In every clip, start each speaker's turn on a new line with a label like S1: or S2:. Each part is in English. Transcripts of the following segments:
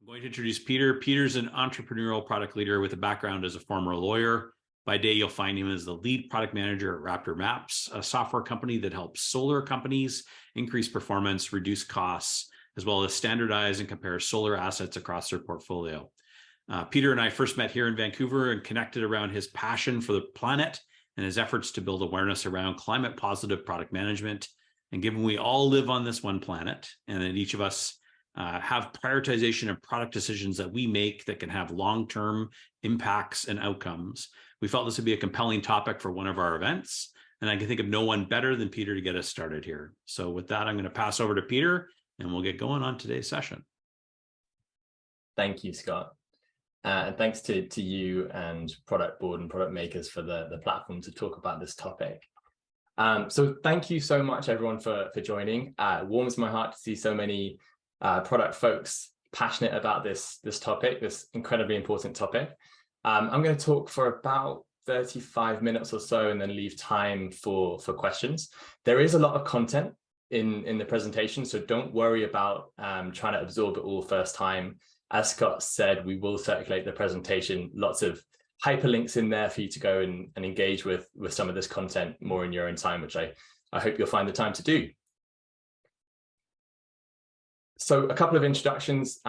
S1: going to introduce Peter. Peter's an entrepreneurial product leader with a background as a former lawyer. By day, you'll find him as the lead product manager at Raptor Maps, a software company that helps solar companies increase performance, reduce costs, as well as standardize and compare solar assets across their portfolio. Peter and I first met here in Vancouver and connected around his passion for the planet and his efforts to build awareness around climate positive product management. And given we all live on this one planet, and that each of us have prioritization of product decisions that we make that can have long-term impacts and outcomes, we felt this would be a compelling topic for one of our events. And I can think of no one better than Peter to get us started here. So with that, I'm going to pass over to Peter and we'll get going on today's session.
S2: Thank you, Scott. And thanks to you and Product Board and Product Makers for the platform to talk about this topic. So thank you so much, everyone, for joining. It warms my heart to see so many product folks passionate about this topic, this incredibly important topic. I'm going to talk for about 35 minutes or so and then leave time for questions. There is a lot of content in the presentation, so don't worry about trying to absorb it all first time. As Scott said, we will circulate the presentation, lots of hyperlinks in there for you to go and engage with some of this content more in your own time, which I hope you'll find the time to do. So a couple of introductions.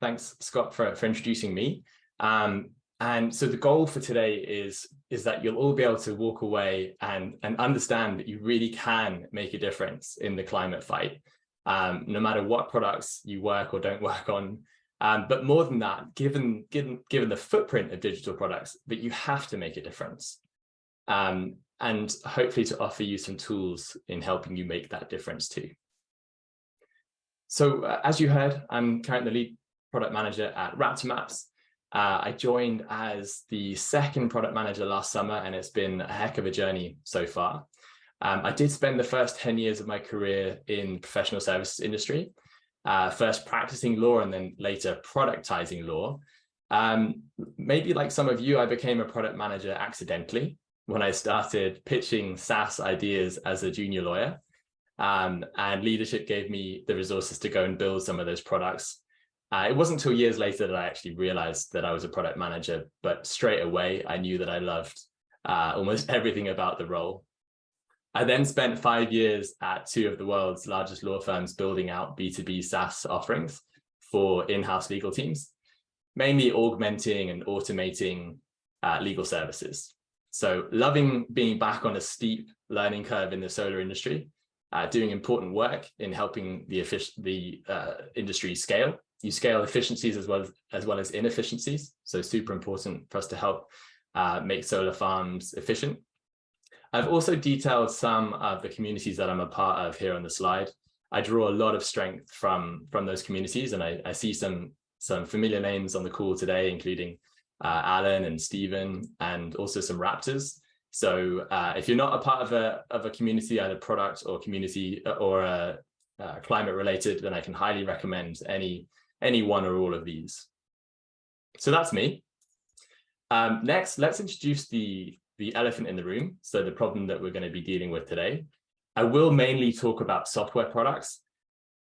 S2: Thanks, Scott, for introducing me. And so the goal for today is that you'll all be able to walk away and understand that you really can make a difference in the climate fight, no matter what products you work or don't work on. But more than that, given the footprint of digital products, that you have to make a difference. And hopefully to offer you some tools in helping you make that difference too. So as you heard, I'm currently the lead product manager at Raptor Maps. I joined as the second product manager last summer, and it's been a heck of a journey so far. I did spend the first 10 years of my career in professional services industry, first practicing law and then later productizing law. Maybe like some of you, I became a product manager accidentally when I started pitching SaaS ideas as a junior lawyer. And leadership gave me the resources to go and build some of those products. It wasn't until years later that I actually realized that I was a product manager, but straight away I knew that I loved almost everything about the role. I then spent 5 years at two of the world's largest law firms building out B2B SaaS offerings for in-house legal teams, mainly augmenting and automating legal services. So loving being back on a steep learning curve in the solar industry, doing important work in helping the industry scale. You scale efficiencies as well as inefficiencies. So super important for us to help make solar farms efficient. I've also detailed some of the communities that I'm a part of here on the slide. I draw a lot of strength from those communities, and I see some familiar names on the call today, including Alan and Stephen, and also some Raptors. So if you're not a part of a community, either product or community or climate related, then I can highly recommend any one or all of these. So that's me. Next, let's introduce the elephant in the room. So the problem that we're going to be dealing with today. I will mainly talk about software products.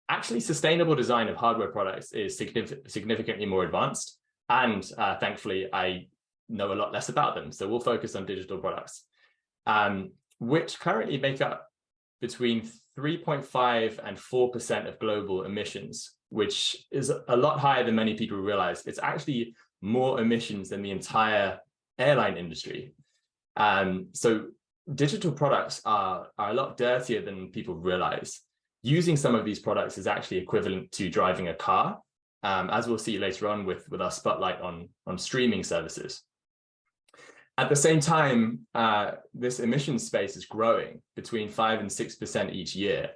S2: Actually, sustainable design of hardware products is significantly more advanced. And thankfully, I know a lot less about them. So we'll focus on digital products, which currently make up between 3.5 and 4% of global emissions, which is a lot higher than many people realize. It's actually more emissions than the entire airline industry. So digital products are a lot dirtier than people realize. Using some of these products is actually equivalent to driving a car, as we'll see later on with our spotlight on streaming services. At the same time, this emissions space is growing between 5 and 6% each year.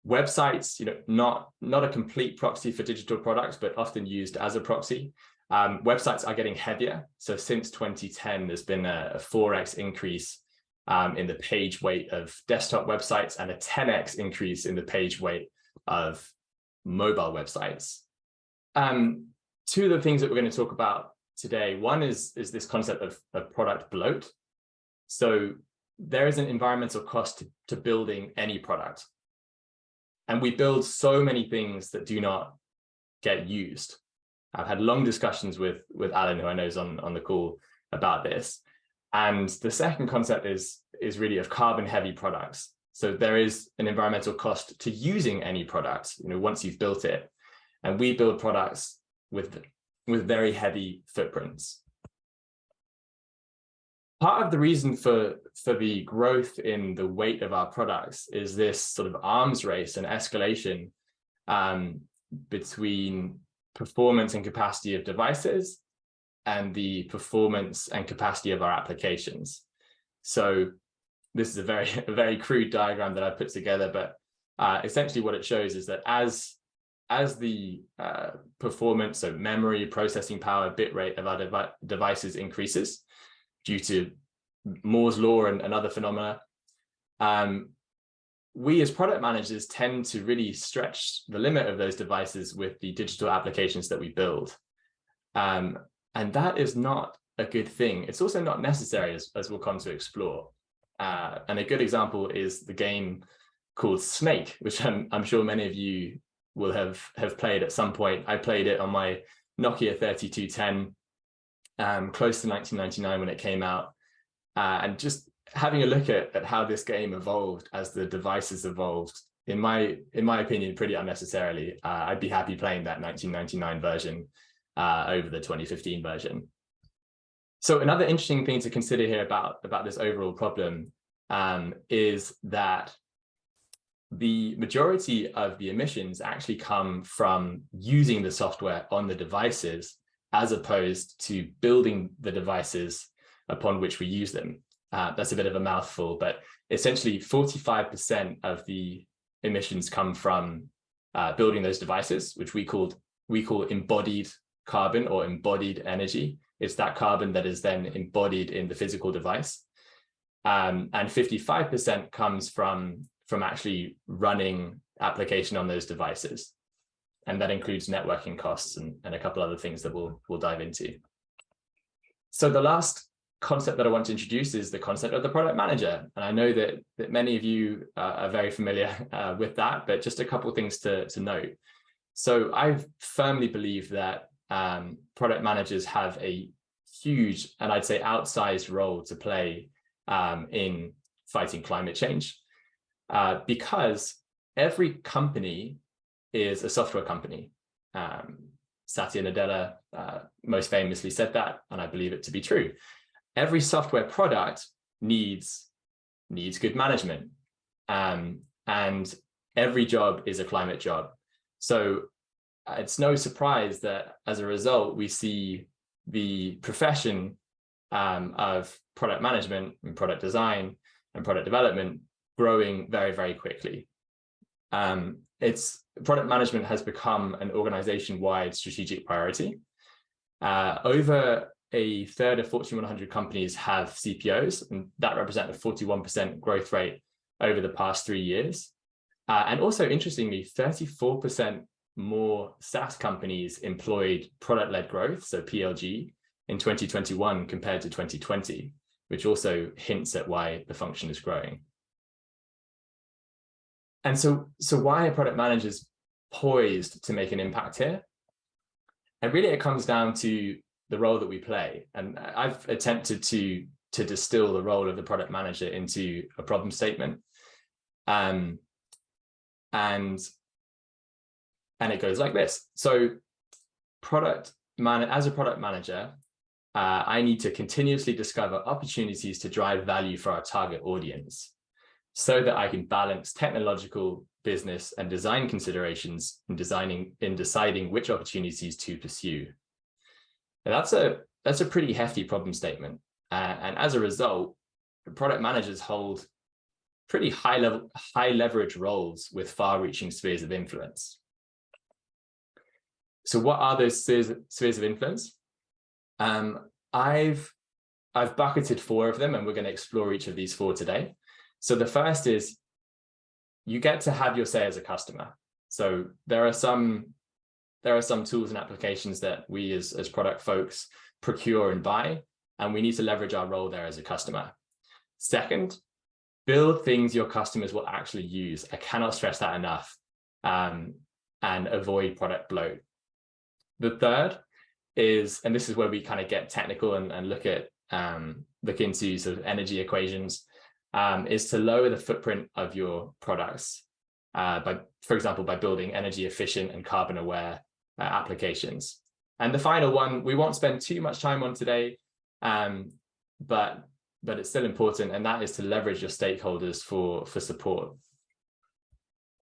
S2: Websites, not a complete proxy for digital products, but often used as a proxy. Websites are getting heavier. So since 2010, there's been a 4x increase in the page weight of desktop websites and a 10x increase in the page weight of mobile websites. Two of the things that we're going to talk about today, one is this concept of product bloat. So there is an environmental cost to building any product. And we build so many things that do not get used. I've had long discussions with Alan, who I know is on the call, about this. And the second concept is really of carbon heavy products. So there is an environmental cost to using any product, once you've built it. And we build products with very heavy footprints. Part of the reason for the growth in the weight of our products is this sort of arms race and escalation between performance and capacity of devices and the performance and capacity of our applications. So this is a very crude diagram that I put together, but essentially what it shows is that as the performance, so memory, processing power, bit rate of our devices increases due to Moore's law and other phenomena, we as product managers tend to really stretch the limit of those devices with the digital applications that we build. And that is not a good thing. It's also not necessary, as we'll come to explore. And a good example is the game called Snake, which I'm sure many of you will have played at some point. I played it on my Nokia 3210, close to 1999 when it came out. And just having a look at how this game evolved as the devices evolved, in my opinion, pretty unnecessarily. I'd be happy playing that 1999 version over the 2015 version. So another interesting thing to consider here about this overall problem is that the majority of the emissions actually come from using the software on the devices as opposed to building the devices upon which we use them. That's a bit of a mouthful, but essentially 45% of the emissions come from building those devices, which we call embodied carbon or embodied energy. It's that carbon that is then embodied in the physical device. And 55% comes from actually running application on those devices. And that includes networking costs and a couple other things that we'll dive into. So the last concept that I want to introduce is the concept of the product manager. And I know that many of you are very familiar with that, but just a couple of things to note. So I firmly believe that product managers have a huge, and I'd say outsized role to play in fighting climate change, because every company is a software company. Satya Nadella most famously said that, and I believe it to be true. Every software product needs good management, and every job is a climate job. So it's no surprise that as a result, we see the profession of product management and product design and product development growing very, very quickly. Product management has become an organization-wide strategic priority. Over a third of Fortune 100 companies have CPOs, and that represents a 41% growth rate over the past 3 years. And also, interestingly, 34% more SaaS companies employed product-led growth, so PLG, in 2021 compared to 2020, which also hints at why the function is growing. And so why are product managers poised to make an impact here? And really, it comes down to the role that we play. And I've attempted to distill the role of the product manager into a problem statement. And it goes like this. So as a product manager, I need to continuously discover opportunities to drive value for our target audience so that I can balance technological, business, and design considerations in deciding which opportunities to pursue. And that's a pretty hefty problem statement. And as a result, product managers hold pretty high leverage roles with far-reaching spheres of influence. So what are those spheres of influence? I've bucketed 4 of them, and we're going to explore each of these 4 today. So the first is you get to have your say as a customer. So there are some tools and applications that we as product folks procure and buy, and we need to leverage our role there as a customer. Second, build things your customers will actually use. I cannot stress that enough. And avoid product bloat. The third is, and this is where we kind of get technical and look into sort of energy equations, is to lower the footprint of your products for example, by building energy efficient and carbon aware applications. And the final one, we won't spend too much time on today, but it's still important, and that is to leverage your stakeholders for support.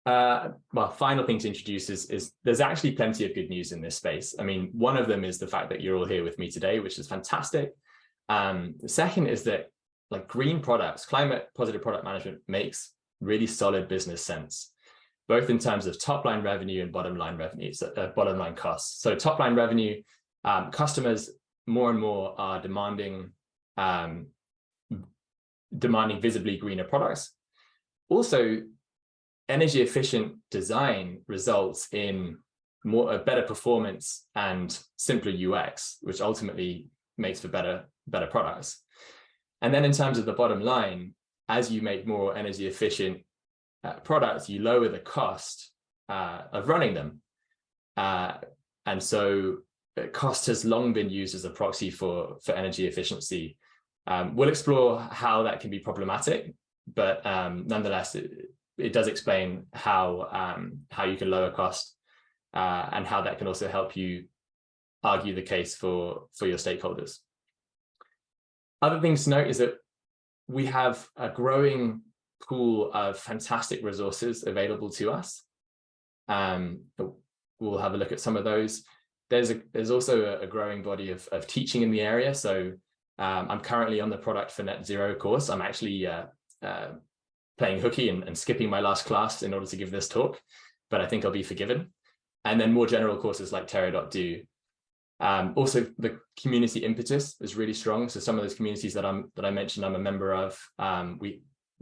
S2: Well, final thing to introduce is there's actually plenty of good news in this space. I mean, one of them is the fact that you're all here with me today, which is fantastic. The second is that, like, green products, climate positive product management makes really solid business sense, both in terms of top line revenue and bottom line revenue, so bottom line costs. So top line revenue, customers more and more are demanding visibly greener products. Also, energy efficient design results in better performance and simpler UX, which ultimately makes for better products. And then in terms of the bottom line, as you make more energy efficient products, you lower the cost of running them. And so cost has long been used as a proxy for energy efficiency. We'll explore how that can be problematic, but nonetheless, it does explain how you can lower cost and how that can also help you argue the case for your stakeholders. Other things to note is that we have a growing pool of fantastic resources available to us. We'll have a look at some of those. There's also a growing body of teaching in the area. So I'm currently on the Product for Net Zero course. I'm actually playing hooky and skipping my last class in order to give this talk, but I think I'll be forgiven. And then more general courses like Terra.do. Also, the community impetus is really strong. So some of those communities that I mentioned, I'm a member of.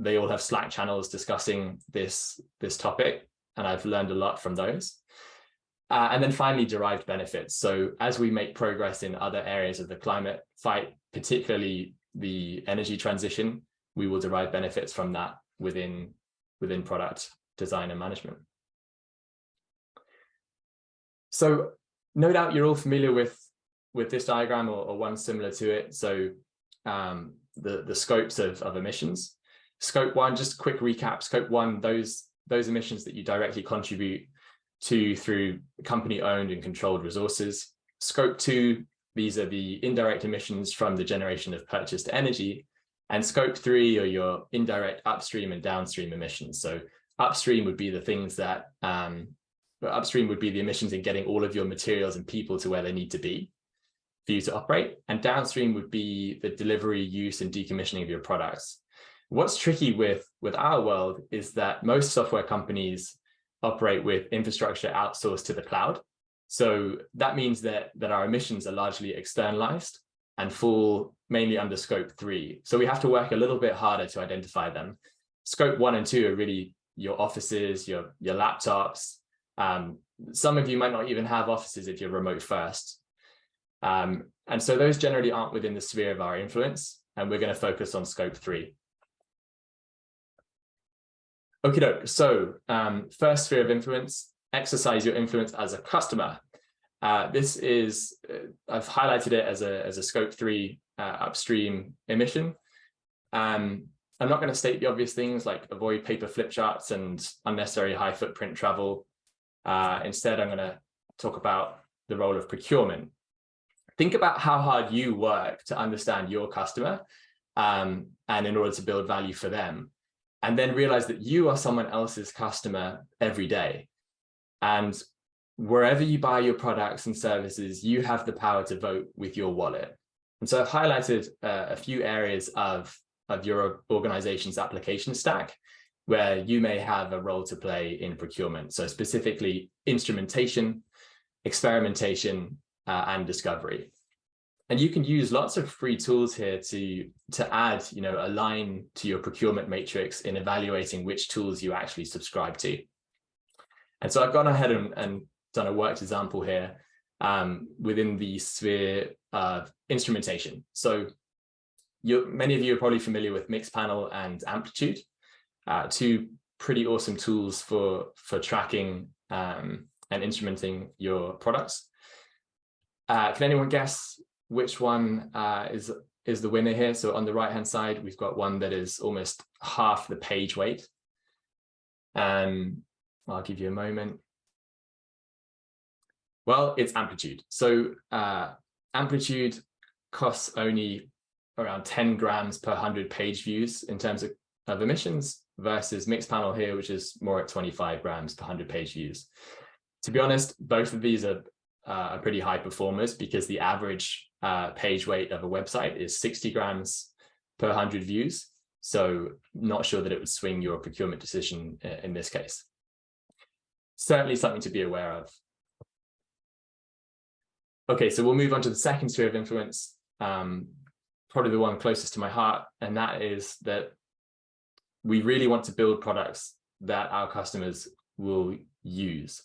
S2: They all have Slack channels discussing this topic, and I've learned a lot from those. And then finally, derived benefits. So as we make progress in other areas of the climate fight, particularly the energy transition, we will derive benefits from that within product design and management. So no doubt you're all familiar with this diagram or one similar to it. So the scopes of emissions. Scope 1, just a quick recap. Scope 1, those emissions that you directly contribute to through company-owned and controlled resources. Scope 2, these are the indirect emissions from the generation of purchased energy. And Scope 3 are your indirect upstream and downstream emissions. So upstream would be the things that upstream would be the emissions in getting all of your materials and people to where they need to be for you to operate. And downstream would be the delivery, use, and decommissioning of your products. What's tricky with our world is that most software companies operate with infrastructure outsourced to the cloud. So that means that our emissions are largely externalized and fall mainly under Scope 3. So we have to work a little bit harder to identify them. Scope 1 and 2 are really your offices, your laptops. Some of you might not even have offices if you're remote first. And so those generally aren't within the sphere of our influence, and we're going to focus on Scope 3. Okay, so first sphere of influence, exercise your influence as a customer. This is, I've highlighted it as a Scope 3 upstream emission. I'm not going to state the obvious things like avoid paper flip charts and unnecessary high footprint travel. Instead, I'm going to talk about the role of procurement. Think about how hard you work to understand your customer and in order to build value for them. And then realize that you are someone else's customer every day. And wherever you buy your products and services, you have the power to vote with your wallet. And so I've highlighted a few areas of your organization's application stack where you may have a role to play in procurement. So specifically instrumentation, experimentation, and discovery. And you can use lots of free tools here to add, a line to your procurement matrix in evaluating which tools you actually subscribe to. And so I've gone ahead and done a worked example here within the sphere of instrumentation. So many of you are probably familiar with Mixpanel and Amplitude, two pretty awesome tools for tracking and instrumenting your products. Can anyone guess which one is the winner here? So on the right-hand side, we've got one that is almost half the page weight. I'll give you a moment. Well, it's Amplitude. So Amplitude costs only around 10 grams per 100 page views in terms of emissions versus Mixpanel here, which is more at 25 grams per 100 page views. To be honest, both of these are pretty high performers because the average page weight of a website is 60 grams per 100 views. So not sure that it would swing your procurement decision in this case. Certainly something to be aware of. Okay, so we'll move on to the second sphere of influence, probably the one closest to my heart, and that is that we really want to build products that our customers will use.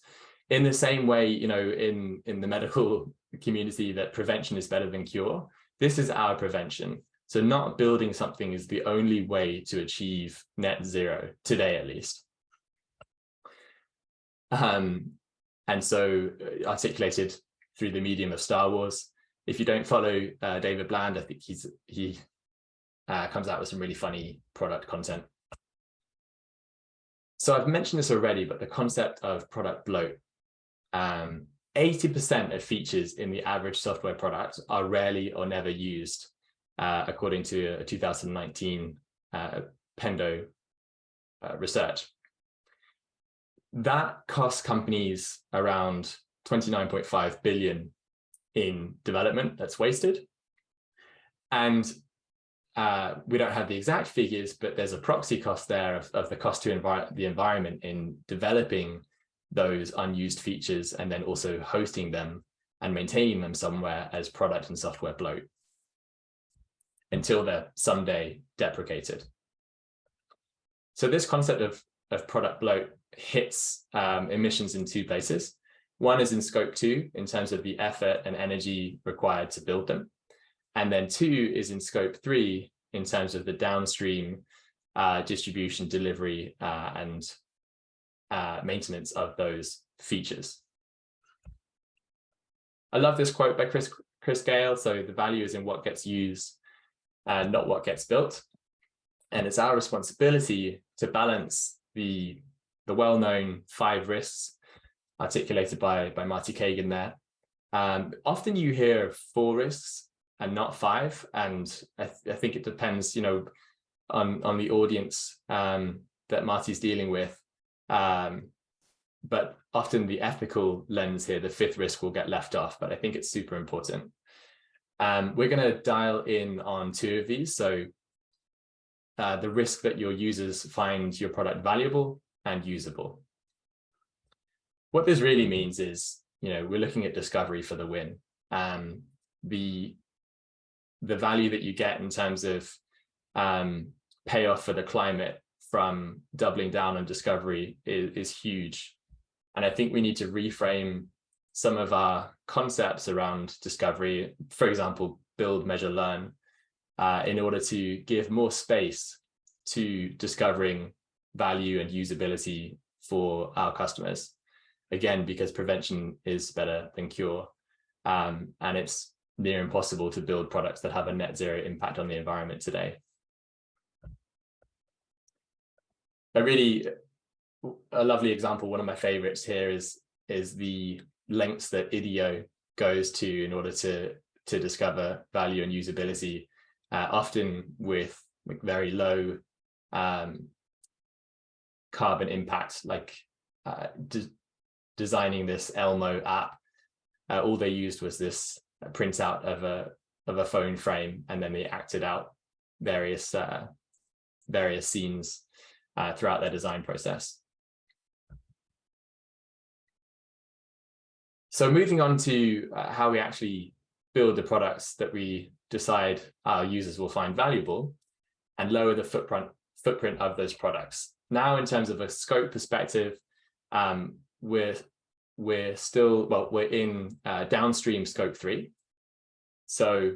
S2: In the same way, you know, in the medical community that prevention is better than cure, this is our prevention. So not building something is the only way to achieve net zero, today at least. And so articulated through the medium of Star Wars. If you don't follow David Bland, I think he comes out with some really funny product content. So I've mentioned this already, but the concept of product bloat. 80% of features in the average software product are rarely or never used, according to a 2019 Pendo research. That costs companies around 29.5 billion in development that's wasted. And we don't have the exact figures, but there's a proxy cost there of the cost to the environment in developing those unused features and then also hosting them and maintaining them somewhere as product and software bloat until they're someday deprecated. So this concept of product bloat hits emissions in two places. One is in scope 2 in terms of the effort and energy required to build them. And then 2 is in scope 3 in terms of the downstream distribution, delivery, and maintenance of those features. I love this quote by Chris Gale. So the value is in what gets used, not what gets built. And it's our responsibility to balance the well-known 5 risks articulated by Marty Kagan there. Often you hear 4 risks and not 5, and I think it depends, you know, on the audience that Marty's dealing with. But often the ethical lens here, the 5th risk, will get left off, but I think it's super important. We're going to dial in on 2 of these. So the risk that your users find your product valuable and usable. What this really means is, you know, we're looking at discovery for the win. The value that you get in terms of payoff for the climate from doubling down on discovery is huge. And I think we need to reframe some of our concepts around discovery, for example, build, measure, learn, in order to give more space to discovering value and usability for our customers. Again, because prevention is better than cure. And it's near impossible to build products that have a net zero impact on the environment today. A lovely example, one of my favorites here is the lengths that IDEO goes to in order to discover value and usability, often with very low carbon impact, like designing this Elmo app. All they used was this printout of a phone frame, and then they acted out various scenes throughout their design process. So moving on to how we actually build the products that we decide our users will find valuable and lower the footprint of those products. Now, in terms of a scope perspective, we're in downstream scope 3. So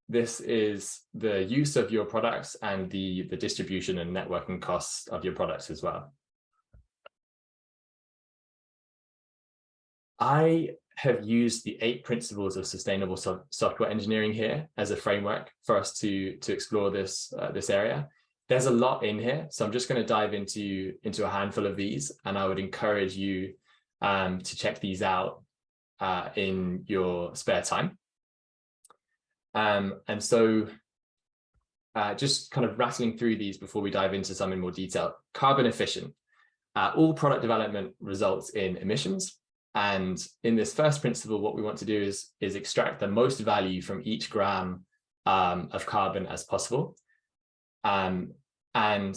S2: this is the use of your products and the distribution and networking costs of your products as well. I have used the 8 principles of sustainable software engineering here as a framework for us to explore this area. There's a lot in here, so I'm just going to dive into a handful of these, and I would encourage you to check these out in your spare time. And so just kind of rattling through these before we dive into some in more detail. Carbon efficient. All product development results in emissions. And in this first principle, what we want to do is extract the most value from each gram of carbon as possible. And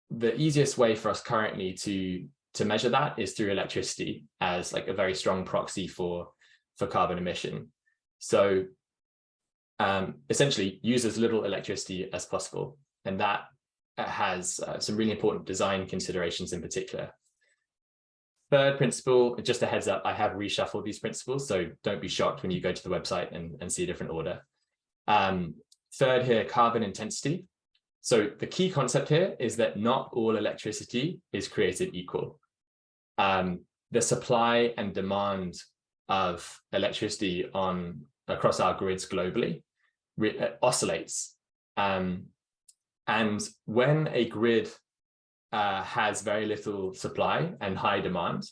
S2: the easiest way for us currently to measure that is through electricity as like a very strong proxy for carbon emission. So essentially use as little electricity as possible. And that has some really important design considerations in particular. Third principle, just a heads up, I have reshuffled these principles, so don't be shocked when you go to the website and see a different order. Third here, carbon intensity. So the key concept here is that not all electricity is created equal. The supply and demand of electricity across our grids globally oscillates. And when a grid has very little supply and high demand,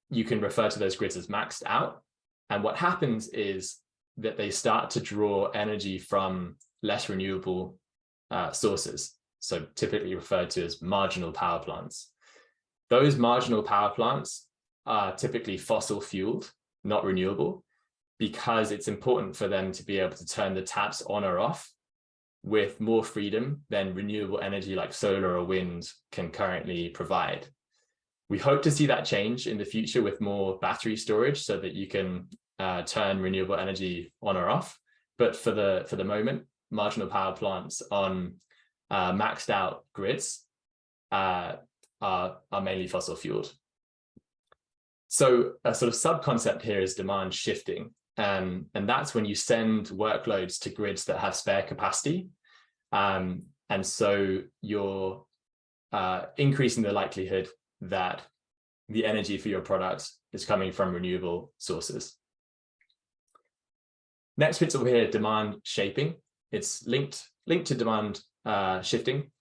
S2: you can refer to those grids as maxed out. And what happens is that they start to draw energy from less renewable sources, so typically referred to as marginal power plants. Those marginal power plants are typically fossil fueled, not renewable, because it's important for them to be able to turn the taps on or off with more freedom than renewable energy like solar or wind can currently provide. We hope to see that change in the future with more battery storage so that you can turn renewable energy on or off. But for the moment, marginal power plants on maxed out grids are mainly fossil fueled. So a sort of sub-concept here is demand shifting. And that's when you send workloads to grids that have spare capacity. And so you're increasing the likelihood that the energy for your product is coming from renewable sources. Next principle here, demand shaping. It's linked to demand shifting.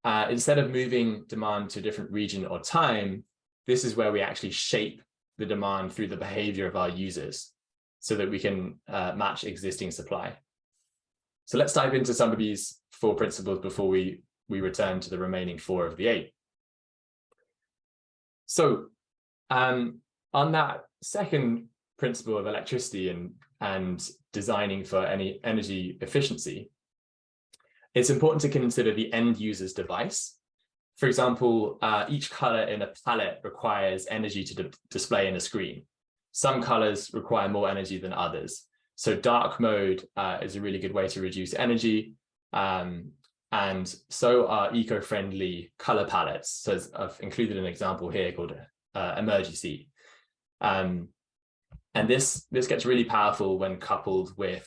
S2: Instead of moving demand to a different region or time, this is where we actually shape the demand through the behavior of our users, so that we can match existing supply. So let's dive into some of these 4 principles before we return to the remaining 4 of the 8. So on that second principle of electricity and designing for any energy efficiency, it's important to consider the end user's device. For example, each color in a palette requires energy to display in a screen. Some colors require more energy than others. So dark mode is a really good way to reduce energy. And so are eco-friendly color palettes. So I've included an example here called emergency. And this gets really powerful when coupled with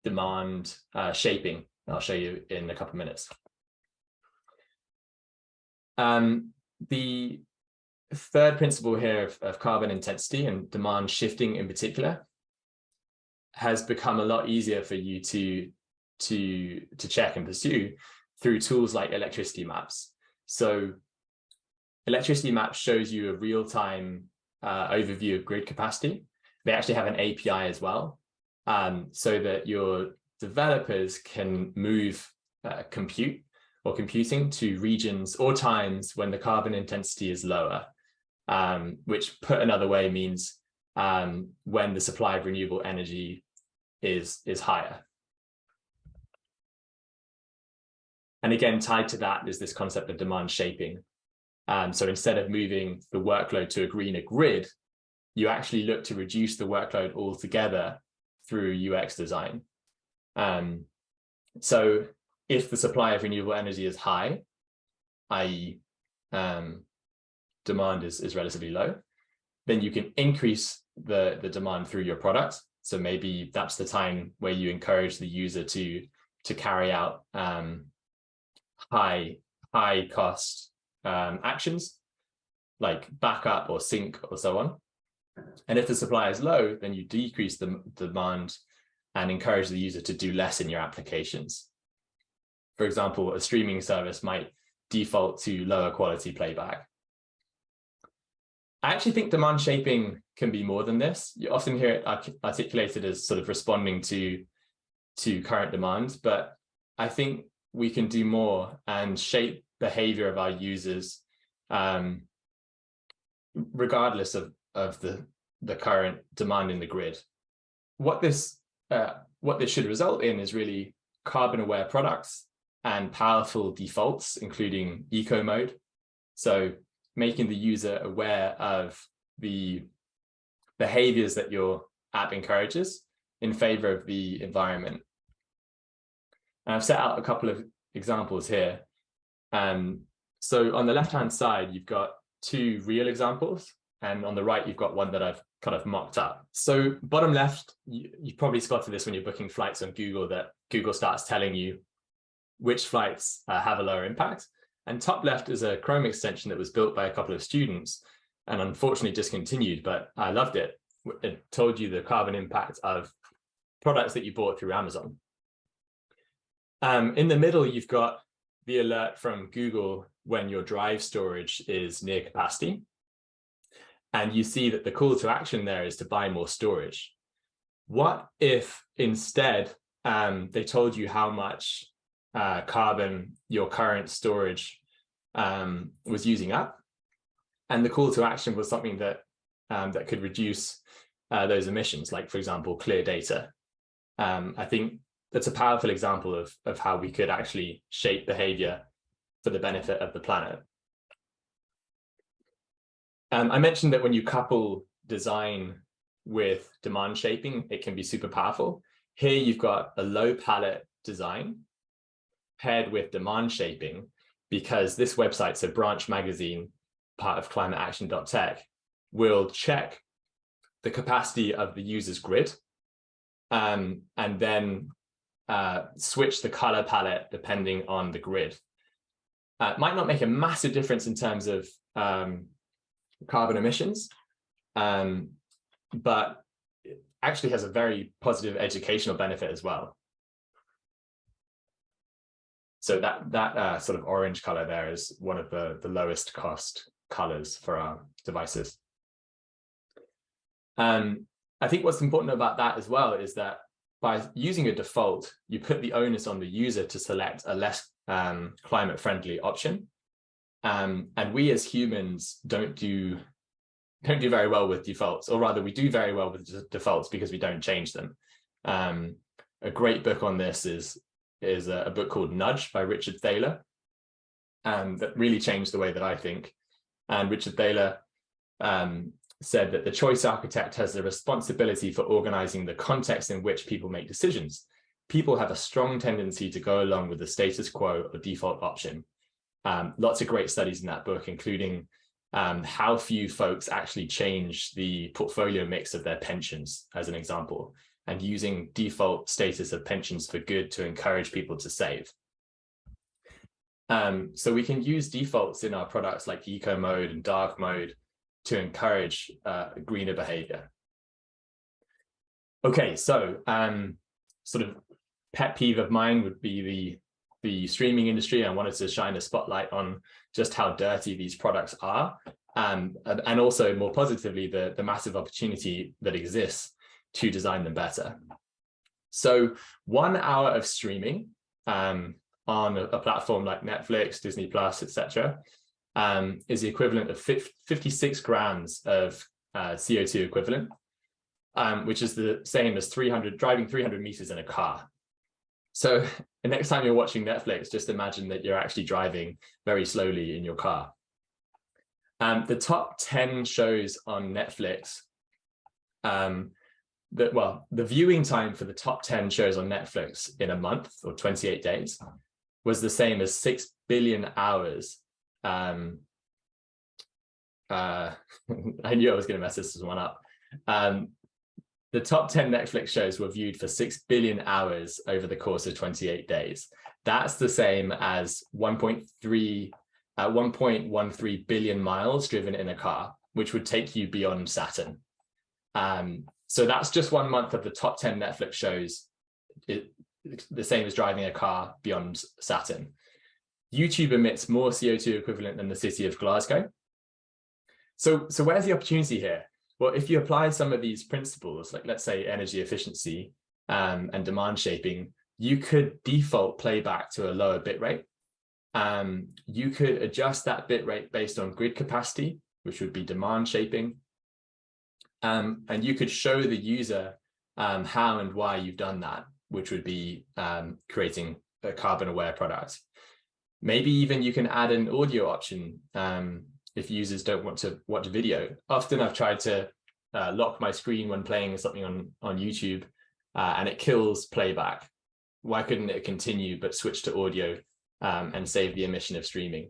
S2: demand shaping. I'll show you in a couple of minutes. The third principle here of carbon intensity and demand shifting in particular has become a lot easier for you to check and pursue through tools like electricity maps. So electricity maps shows you a real-time overview of grid capacity. They actually have an API as well, so that your developers can move computing to regions or times when the carbon intensity is lower, which put another way means when the supply of renewable energy is higher. And again, tied to that is this concept of demand shaping. So instead of moving the workload to a greener grid, you actually look to reduce the workload altogether through UX design. So if the supply of renewable energy is high, i.e. demand is relatively low, then you can increase the demand through your product. So maybe that's the time where you encourage the user to carry out high cost actions like backup or sync or so on. And if the supply is low, then you decrease the demand and encourage the user to do less in your applications. For example, a streaming service might default to lower quality playback. I actually think demand shaping can be more than this. You often hear it articulated as sort of responding to current demands, but I think we can do more and shape behavior of our users regardless of the current demand in the grid. What this should result in is really carbon-aware products and powerful defaults, including eco mode. So making the user aware of the behaviors that your app encourages in favor of the environment. And I've set out a couple of examples here. So on the left-hand side, you've got two real examples, and on the right, you've got one that I've kind of mocked up. So bottom left, you've probably spotted this when you're booking flights on Google, that Google starts telling you which flights have a lower impact. And top left is a Chrome extension that was built by a couple of students and unfortunately discontinued, but I loved it. It told you the carbon impact of products that you bought through Amazon. In the middle, you've got the alert from Google when your drive storage is near capacity. And you see that the call to action there is to buy more storage. What if instead they told you how much carbon your current storage was using up, and the call to action was something that that could reduce those emissions, like, for example, clear data? I think that's a powerful example of how we could actually shape behavior for the benefit of the planet. I mentioned that when you couple design with demand shaping, it can be super powerful. Here you've got a low palette design paired with demand shaping, because this website, so Branch Magazine, part of climateaction.tech, will check the capacity of the user's grid and then switch the color palette depending on the grid. It might not make a massive difference in terms of carbon emissions, but it actually has a very positive educational benefit as well. So that sort of orange color there is one of the lowest cost colors for our devices. I think what's important about that as well is that by using a default, you put the onus on the user to select a less climate-friendly option. And we as humans don't do very well with defaults, or rather we do very well with defaults because we don't change them. A great book on this is a book called Nudge by Richard Thaler, that really changed the way that I think. And Richard Thaler said that the choice architect has the responsibility for organizing the context in which people make decisions. People have a strong tendency to go along with the status quo or default option. Lots of great studies in that book, including how few folks actually change the portfolio mix of their pensions, as an example, and using default status of pensions for good to encourage people to save. So we can use defaults in our products like eco mode and dark mode to encourage greener behavior. Okay, so sort of pet peeve of mine would be the streaming industry. I wanted to shine a spotlight on just how dirty these products are, and also more positively, the massive opportunity that exists to design them better. So 1 hour of streaming on a platform like Netflix, Disney Plus, etc., is the equivalent of 56 grams of CO2 equivalent, which is the same as driving 300 meters in a car. So the next time you're watching Netflix, just imagine that you're actually driving very slowly in your car. The top 10 shows on Netflix, the viewing time for the top 10 shows on Netflix in a month, or 28 days, was the same as 6 billion hours. I knew I was going to mess this one up. The top 10 Netflix shows were viewed for 6 billion hours over the course of 28 days. That's the same as 1.13 billion miles driven in a car, which would take you beyond Saturn. So that's just 1 month of the top 10 Netflix shows. The same as driving a car beyond Saturn. YouTube emits more CO2 equivalent than the city of Glasgow. So where's the opportunity here? Well, if you applied some of these principles, like let's say energy efficiency and demand shaping, you could default playback to a lower bit rate. You could adjust that bit rate based on grid capacity, which would be demand shaping. And you could show the user how and why you've done that, which would be creating a carbon aware product. Maybe even you can add an audio option if users don't want to watch video. Often I've tried to lock my screen when playing something on YouTube and it kills playback. Why couldn't it continue but switch to audio and save the emission of streaming?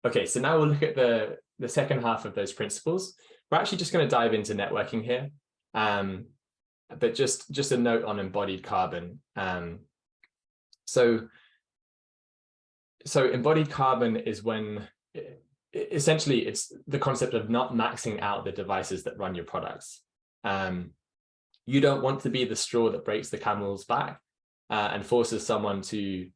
S2: Okay, so now we'll look at the second half of those principles. We're actually just going to dive into networking here. But just a note on embodied carbon. So embodied carbon is when essentially it's the concept of not maxing out the devices that run your products. You don't want to be the straw that breaks the camel's back and forces someone to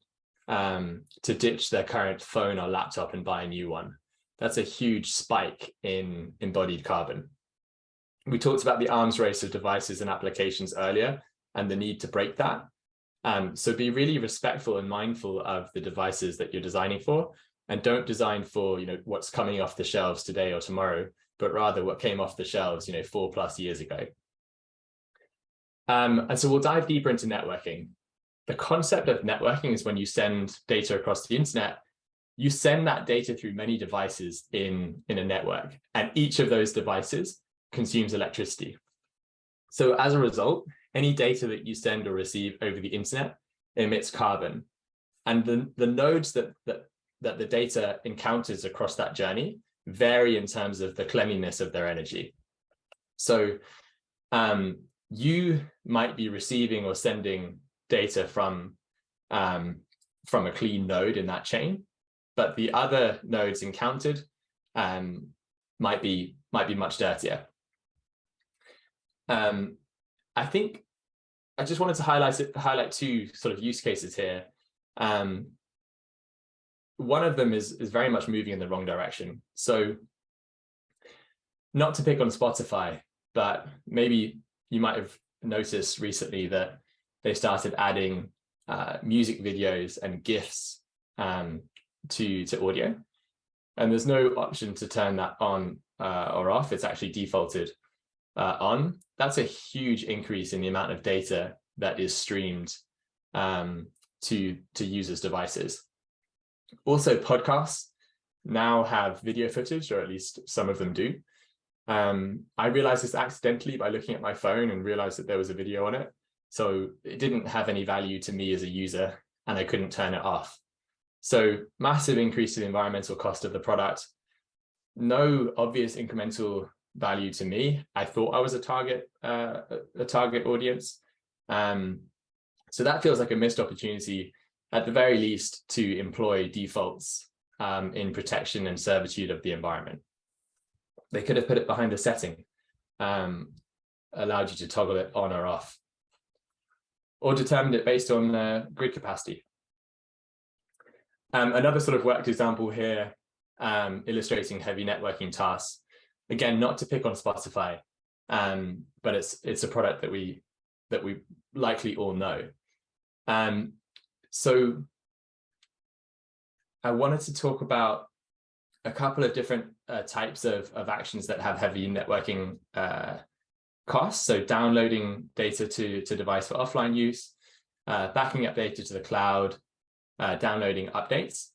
S2: ditch their current phone or laptop and buy a new one. That's a huge spike in embodied carbon. We talked about the arms race of devices and applications earlier and the need to break that. So be really respectful and mindful of the devices that you're designing for, and don't design for what's coming off the shelves today or tomorrow, but rather what came off the shelves 4+ years ago. And so we'll dive deeper into networking. The concept of networking is when you send data across the internet, you send that data through many devices in a network, and each of those devices consumes electricity. So as a result, any data that you send or receive over the internet emits carbon. And the nodes that the data encounters across that journey vary in terms of the cleanliness of their energy. So you might be receiving or sending data from a clean node in that chain, but the other nodes encountered might be much dirtier. I think I just wanted to highlight two sort of use cases here. One of them is very much moving in the wrong direction. So not to pick on Spotify, but maybe you might have noticed recently that they started adding music videos and GIFs to audio. And there's no option to turn that on or off. It's actually defaulted on. That's a huge increase in the amount of data that is streamed to users' devices. Also, podcasts now have video footage, or at least some of them do. I realized this accidentally by looking at my phone and realized that there was a video on it. So it didn't have any value to me as a user, and I couldn't turn it off. So massive increase in the environmental cost of the product. No obvious incremental value to me. I thought I was a target audience. So that feels like a missed opportunity, at the very least, to employ defaults in protection and servitude of the environment. They could have put it behind a setting, allowed you to toggle it on or off, or determined it based on grid capacity. Another sort of worked example here, illustrating heavy networking tasks. Again, not to pick on Spotify, but it's a product that we likely all know. So I wanted to talk about a couple of different types of actions that have heavy networking costs. So downloading data to device for offline use, backing up data to the cloud, downloading updates,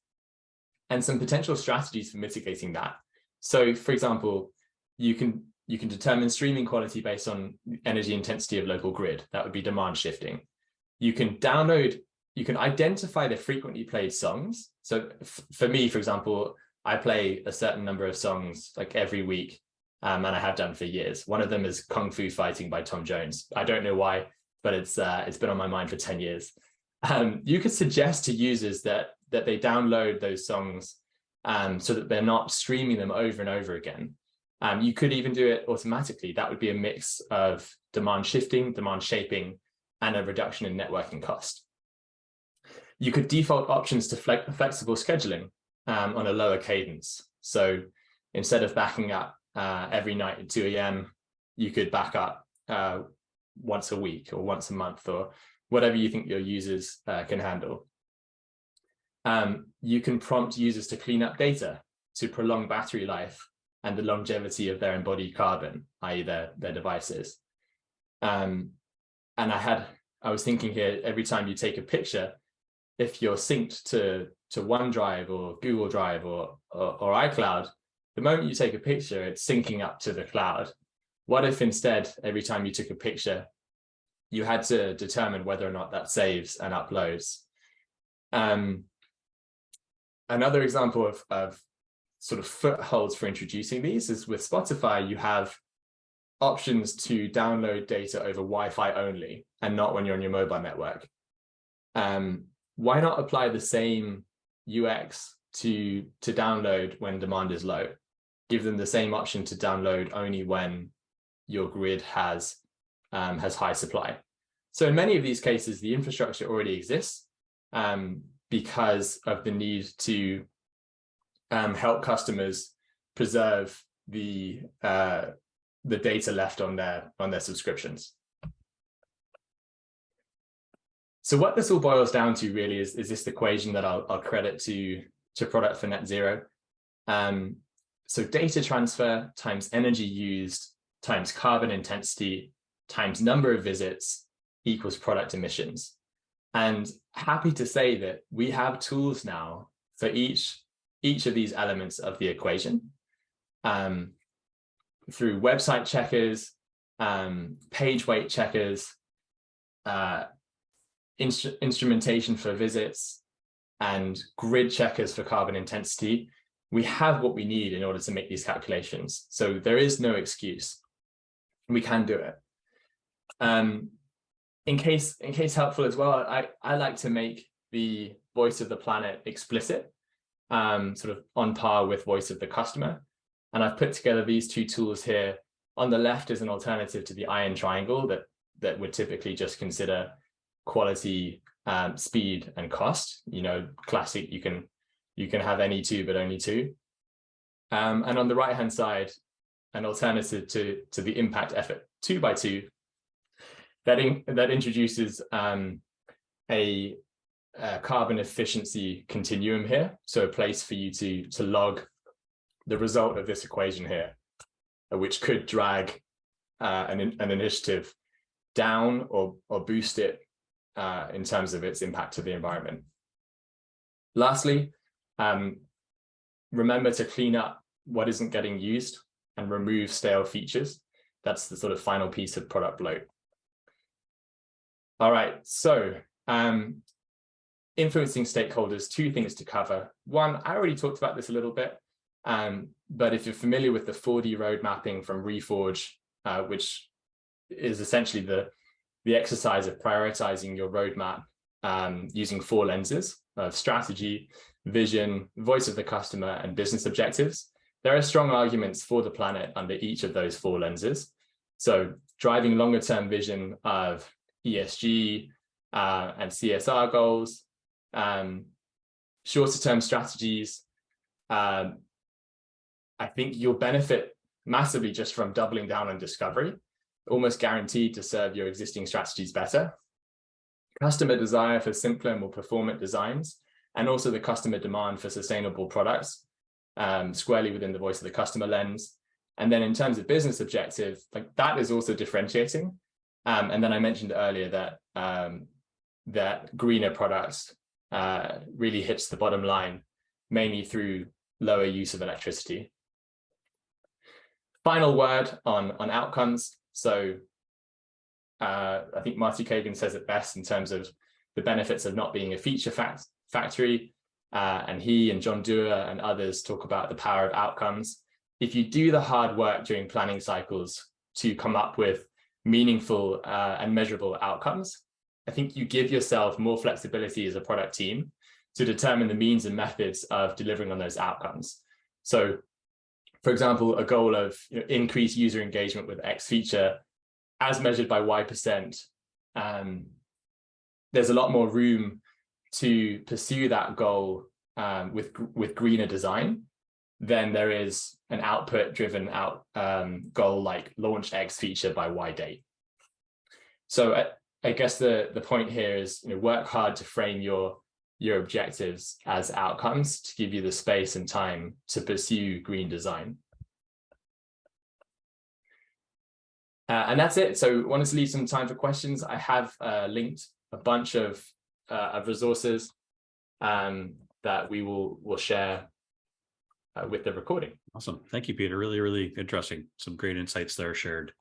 S2: and some potential strategies for mitigating that. So, for example, you can determine streaming quality based on energy intensity of local grid. That would be demand shifting. You can identify the frequently played songs. So for me, for example, I play a certain number of songs like every week, and I have done for years. One of them is Kung Fu Fighting by Tom Jones. I don't know why, but it's been on my mind for 10 years. You could suggest to users that they download those songs so that they're not streaming them over and over again. You could even do it automatically. That would be a mix of demand shifting, demand shaping, and a reduction in networking cost. You could default options to flexible scheduling on a lower cadence. So instead of backing up every night at 2 a.m., you could back up once a week or once a month, or whatever you think your users can handle. You can prompt users to clean up data to prolong battery life and the longevity of their embodied carbon, i.e. their devices. And I was thinking here, every time you take a picture, if you're synced to OneDrive or Google Drive or iCloud, the moment you take a picture, it's syncing up to the cloud. What if instead, every time you took a picture, you had to determine whether or not that saves and uploads? Another example of sort of footholds for introducing these is with Spotify. You have options to download data over Wi-Fi only and not when you're on your mobile network. Why not apply the same UX to download when demand is low? Give them the same option to download only when your grid has high supply. So in many of these cases, the infrastructure already exists because of the need to help customers preserve the data left on their subscriptions. So what this all boils down to really is this equation that I'll credit to Product for Net Zero. So data transfer times energy used times carbon intensity times number of visits equals product emissions. And happy to say that we have tools now for each of these elements of the equation, through website checkers, page weight checkers, instrumentation for visits, and grid checkers for carbon intensity. We have what we need in order to make these calculations. So there is no excuse. We can do it. In case helpful as well, I like to make the voice of the planet explicit, sort of on par with voice of the customer. And I've put together these two tools here. On the left is an alternative to the iron triangle that would typically just consider quality, speed, and cost. You know, classic, you can have any two, but only two. And on the right-hand side, an alternative to the impact effort 2x2 that introduces a carbon efficiency continuum here. So a place for you to log the result of this equation here, which could drag an initiative down or boost it in terms of its impact to the environment. Lastly, remember to clean up what isn't getting used and remove stale features. That's the sort of final piece of product bloat. All right, so influencing stakeholders, two things to cover. One, I already talked about this a little bit, but if you're familiar with the 4D road mapping from Reforge, which is essentially the exercise of prioritizing your roadmap using 4 lenses of strategy, vision, voice of the customer, and business objectives, there are strong arguments for the planet under each of those 4 lenses. So driving longer term vision of ESG and CSR goals, shorter term strategies. I think you'll benefit massively just from doubling down on discovery, almost guaranteed to serve your existing strategies better. Customer desire for simpler and more performant designs, and also the customer demand for sustainable products, squarely within the voice of the customer lens. And then in terms of business objective, like that is also differentiating. And then I mentioned earlier that that greener products really hits the bottom line, mainly through lower use of electricity. Final word on outcomes. So I think Marty Kagan says it best in terms of the benefits of not being a feature factory. And he and John Dewar and others talk about the power of outcomes. If you do the hard work during planning cycles to come up with meaningful and measurable outcomes, I think you give yourself more flexibility as a product team to determine the means and methods of delivering on those outcomes. So for example, a goal of increase user engagement with X feature as measured by Y%, there's a lot more room to pursue that goal with greener design than there is an output driven goal like launch X feature by Y date. So I guess the point here is work hard to frame your objectives as outcomes to give you the space and time to pursue green design. And that's it. So I wanted to leave some time for questions. I have linked a bunch of resources that we will share with the recording.
S1: Awesome. Thank you, Peter. Really, really interesting. Some great insights there shared.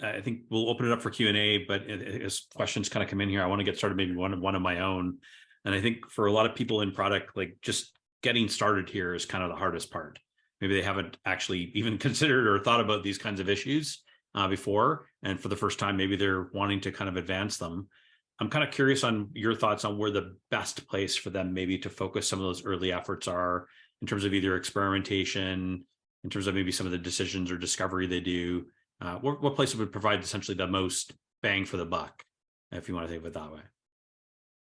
S1: I think we'll open it up for Q&A, but as questions kind of come in here, I want to get started maybe one of my own. And I think for a lot of people in product, like just getting started here is kind of the hardest part. Maybe they haven't actually even considered or thought about these kinds of issues before. And for the first time, maybe they're wanting to kind of advance them. I'm kind of curious on your thoughts on where the best place for them maybe to focus some of those early efforts are in terms of either experimentation, in terms of maybe some of the decisions or discovery they do. What place would provide essentially the most bang for the buck, if you want to think of it that way?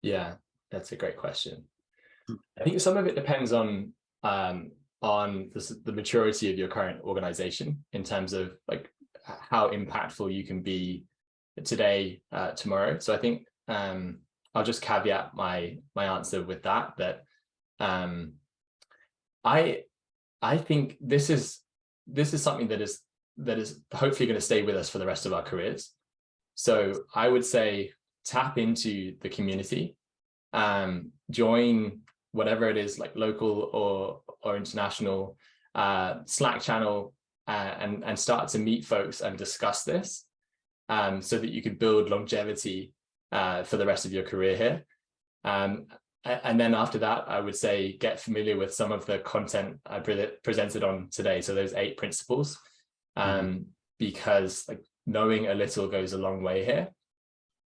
S2: Yeah, that's a great question. I think some of it depends on the maturity of your current organization in terms of like how impactful you can be today, tomorrow. So I think I'll just caveat my answer with that I think this is something that is hopefully going to stay with us for the rest of our careers. So I would say tap into the community, join whatever it is, like local or international Slack channel, and start to meet folks and discuss this, so that you can build longevity for the rest of your career here. And then after that, I would say get familiar with some of the content I presented on today. So those 8 principles, because like knowing a little goes a long way here.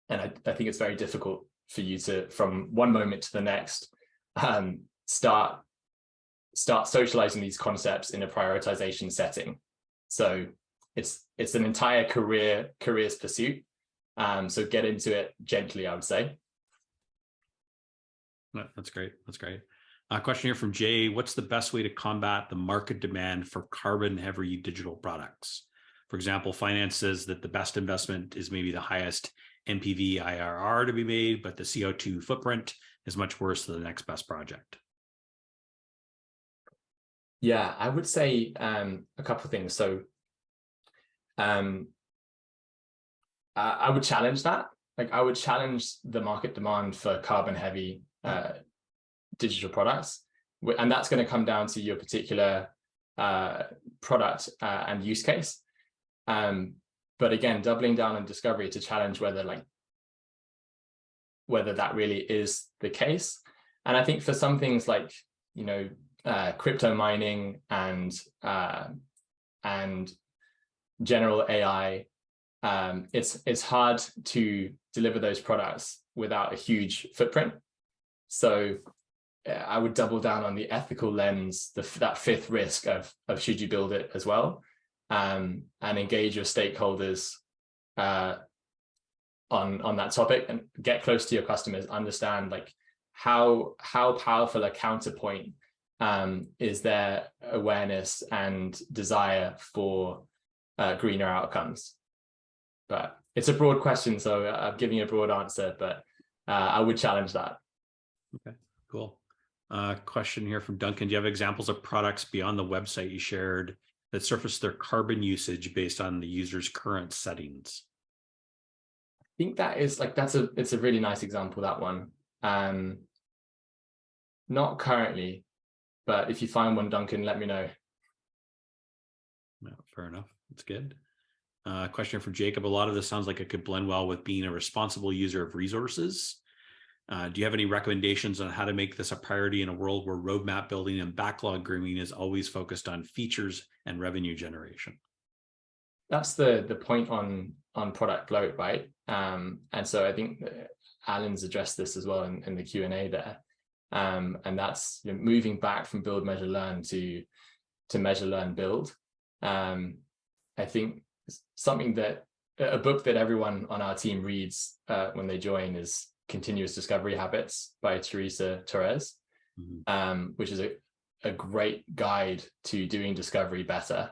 S2: And I think it's very difficult for you to, from one moment to the next, start socializing these concepts in a prioritization setting. So it's an entire career's pursuit. So get into it gently, I would say.
S1: That's great. That's great. A question here from Jay. What's the best way to combat the market demand for carbon heavy digital products? For example, finance says that the best investment is maybe the highest NPV IRR to be made, but the CO2 footprint is much worse than the next best project.
S2: Yeah, I would say a couple of things. So I would challenge that. Like I would challenge the market demand for carbon heavy digital products. And that's going to come down to your particular product and use case. But again, doubling down on discovery to challenge whether that really is the case. And I think for some things like, crypto mining and general AI, it's hard to deliver those products without a huge footprint. So I would double down on the ethical lens, that fifth risk of should you build it as well, and engage your stakeholders on that topic and get close to your customers, understand like how powerful a counterpoint is their awareness and desire for greener outcomes. But it's a broad question, so I'm giving you a broad answer, but I would challenge that.
S1: Okay, cool. Question here from Duncan. Do you have examples of products beyond the website you shared that surface their carbon usage based on the user's current settings?
S2: I think that is it's a really nice example, that one. Not currently, but if you find one, Duncan, let me know.
S1: No, fair enough. That's good. Question from Jacob. A lot of this sounds like it could blend well with being a responsible user of resources. Do you have any recommendations on how to make this a priority in a world where roadmap building and backlog grooming is always focused on features and revenue generation?
S2: That's the point on product bloat, right? And so I think Alan's addressed this as well in the Q&A there. And that's moving back from build, measure, learn to to measure, learn, build. I think something that a book that everyone on our team reads when they join is Continuous Discovery Habits by Teresa Torres, which is a great guide to doing discovery better,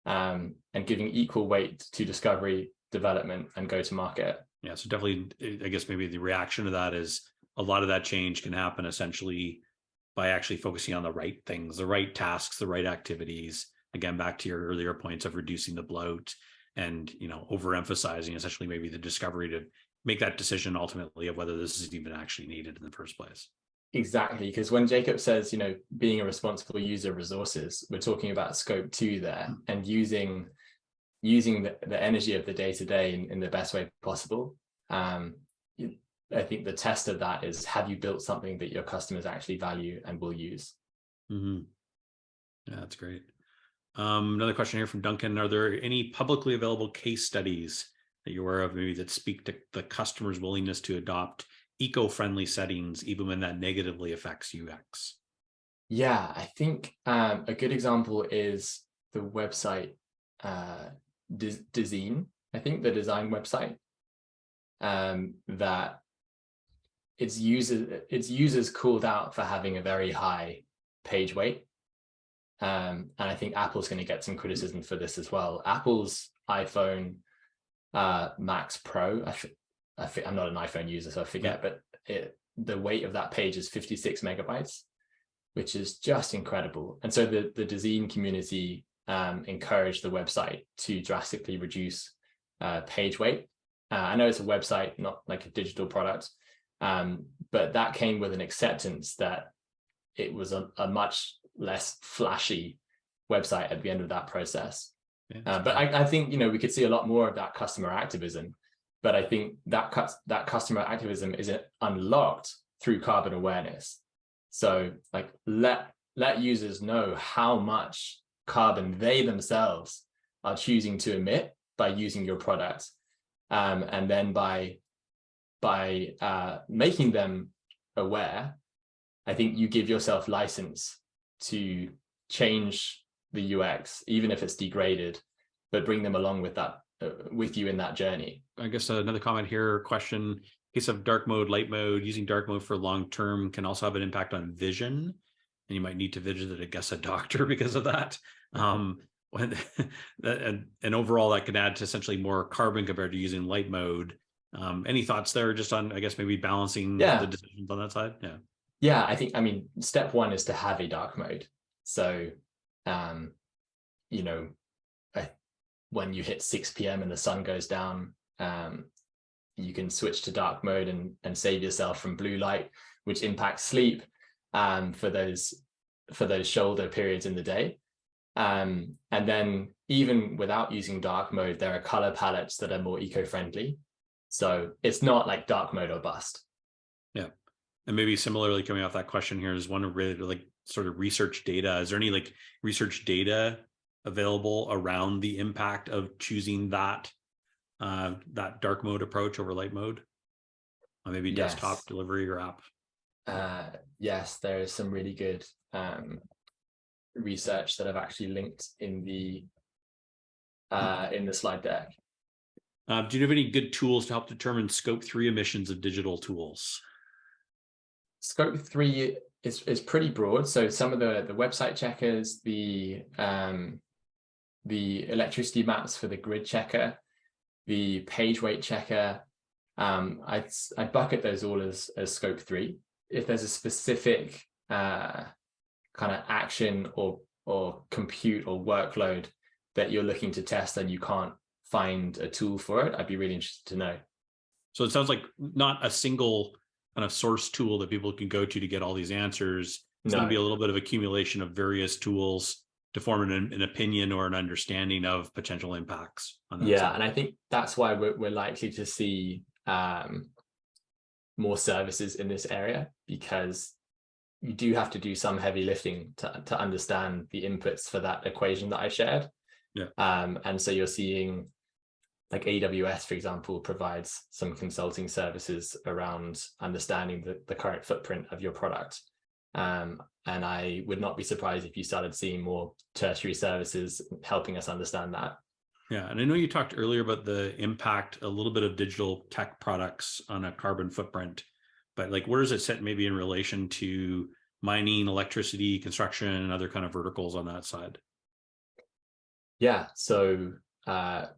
S2: and giving equal weight to discovery, development, and go to market.
S1: Yeah, so definitely, I guess maybe the reaction to that is a lot of that change can happen essentially by actually focusing on the right things, the right tasks, the right activities. Again, back to your earlier points of reducing the bloat and, overemphasizing essentially maybe the discovery to make that decision ultimately of whether this is even actually needed in the first place.
S2: Exactly, because when Jacob says, being a responsible user of resources, we're talking about scope 2 there, and using the energy of the day-to-day in the best way possible. I think the test of that is, have you built something that your customers actually value and will use?
S1: Yeah, that's great. Another question here from Duncan. Are there any publicly available case studies that you're aware of maybe that speak to the customer's willingness to adopt eco-friendly settings, even when that negatively affects UX?
S2: Yeah, I think a good example is the website Design. I think the design website that its users called out for having a very high page weight. And I think Apple's going to get some criticism for this as well. Apple's iPhone Max Pro, I'm not an iPhone user, so I forget, but the weight of that page is 56 megabytes, which is just incredible. And so the design community encouraged the website to drastically reduce page weight. I know it's a website, not like a digital product, but that came with an acceptance that it was a much less flashy website at the end of that process. But I think, we could see a lot more of that customer activism. But I think that customer activism is unlocked through carbon awareness. So like let users know how much carbon they themselves are choosing to emit by using your product. And then by making them aware, I think you give yourself license to change the UX, even if it's degraded, but bring them along with that, with you in that journey.
S1: I guess another comment here, question, in case of dark mode, light mode, using dark mode for long-term can also have an impact on vision. And you might need to visit, I guess, a doctor because of that. And overall that can add to essentially more carbon compared to using light mode. Any thoughts there just on, I guess, maybe balancing the decisions on that side?
S2: Yeah, I mean, step one is to have a dark mode. So, when you hit 6 p.m. and the sun goes down, you can switch to dark mode and save yourself from blue light, which impacts sleep for those shoulder periods in the day. And then even without using dark mode, there are color palettes that are more eco-friendly. So it's not like dark mode or bust.
S1: Yeah. And maybe similarly coming off that question here is one of really like sort of research data. Is there any like research data available around the impact of choosing that dark mode approach over light mode? Maybe desktop delivery or app?
S2: Yes, there is some really good research that I've actually linked in the slide deck.
S1: Do you have any good tools to help determine scope 3 emissions of digital tools?
S2: Scope 3 is pretty broad. So some of the website checkers, the electricity maps for the grid checker, the page weight checker, I bucket those all as scope 3. If there's a specific kind of action or compute or workload that you're looking to test and you can't find a tool for it, I'd be really interested to know.
S1: So it sounds like not a single kind of source tool that people can go to get all these answers. It's going to be a little bit of accumulation of various tools to form an opinion or an understanding of potential impacts on that side.
S2: And I think that's why we're likely to see more services in this area, because you do have to do some heavy lifting to understand the inputs for that equation that I shared. And so you're seeing like AWS, for example, provides some consulting services around understanding the current footprint of your product. And I would not be surprised if you started seeing more tertiary services helping us understand that.
S1: Yeah, and I know you talked earlier about the impact, a little bit of digital tech products on a carbon footprint, but like where does it sit maybe in relation to mining, electricity, construction, and other kind of verticals on that side?
S2: Yeah, so I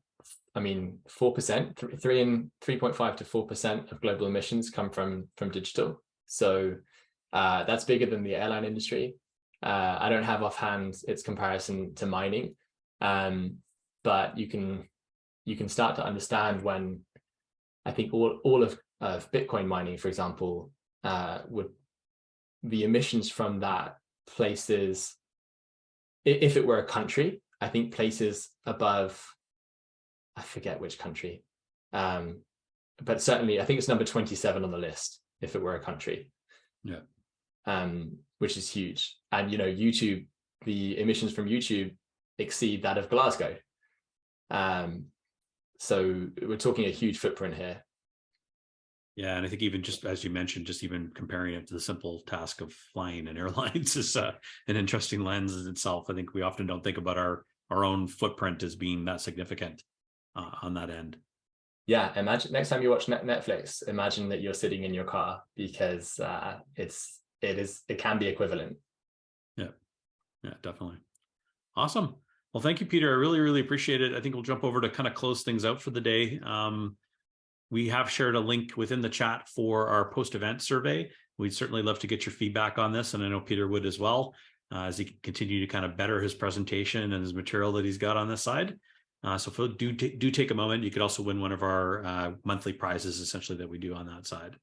S2: mean, 4%, 3.5 to 4% of global emissions come from digital. So that's bigger than the airline industry. I don't have offhand its comparison to mining, but you can start to understand when I think all of Bitcoin mining, for example, would the emissions from that places, if it were a country, I think places above, I forget which country, but certainly I think it's number 27 on the list if it were a country.
S1: Yeah.
S2: Which is huge. And YouTube, the emissions from YouTube exceed that of Glasgow. So we're talking a huge footprint here.
S1: Yeah, and I think even just as you mentioned, just even comparing it to the simple task of flying in airlines is an interesting lens in itself. I think we often don't think about our own footprint as being that significant on that end.
S2: Yeah, imagine next time you watch Netflix, imagine that you're sitting in your car, because it can be equivalent.
S1: Yeah, definitely. Awesome. Well, thank you, Peter. I really, really appreciate it. I think we'll jump over to kind of close things out for the day. We have shared a link within the chat for our post-event survey. We'd certainly love to get your feedback on this, and I know Peter would as well, as he continue to kind of better his presentation and his material that he's got on this side. So do take a moment. You could also win one of our monthly prizes, essentially, that we do on that side.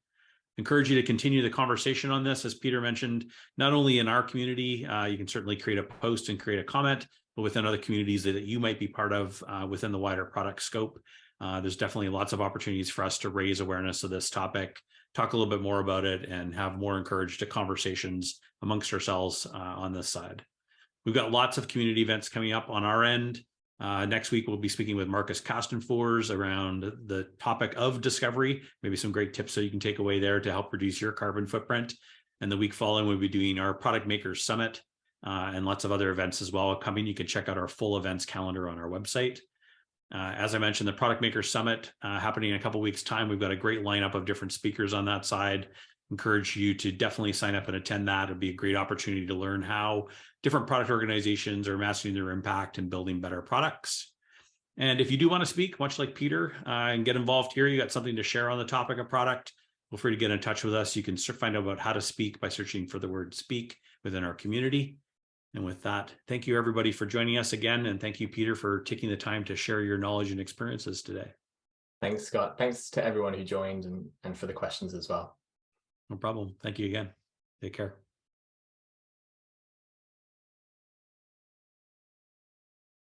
S1: Encourage you to continue the conversation on this. As Peter mentioned, not only in our community, you can certainly create a post and create a comment, but within other communities that you might be part of within the wider product scope. There's definitely lots of opportunities for us to raise awareness of this topic, talk a little bit more about it, and have more encouraged conversations amongst ourselves on this side. We've got lots of community events coming up on our end. Next week, we'll be speaking with Marcus Kastenfors around the topic of discovery, maybe some great tips that you can take away there to help reduce your carbon footprint. And the week following, we'll be doing our Product Makers Summit and lots of other events as well coming. You can check out our full events calendar on our website. As I mentioned, the Product Makers Summit happening in a couple of weeks' time. We've got a great lineup of different speakers on that side. Encourage you to definitely sign up and attend that. It'd be a great opportunity to learn how different product organizations are mastering their impact and building better products. And if you do want to speak, much like Peter, and get involved here, you got something to share on the topic of product, feel free to get in touch with us. You can find out about how to speak by searching for the word speak within our community. And with that, thank you everybody for joining us again. And thank you, Peter, for taking the time to share your knowledge and experiences today.
S2: Thanks, Scott. Thanks to everyone who joined and for the questions as well.
S1: No problem. Thank you again. Take care.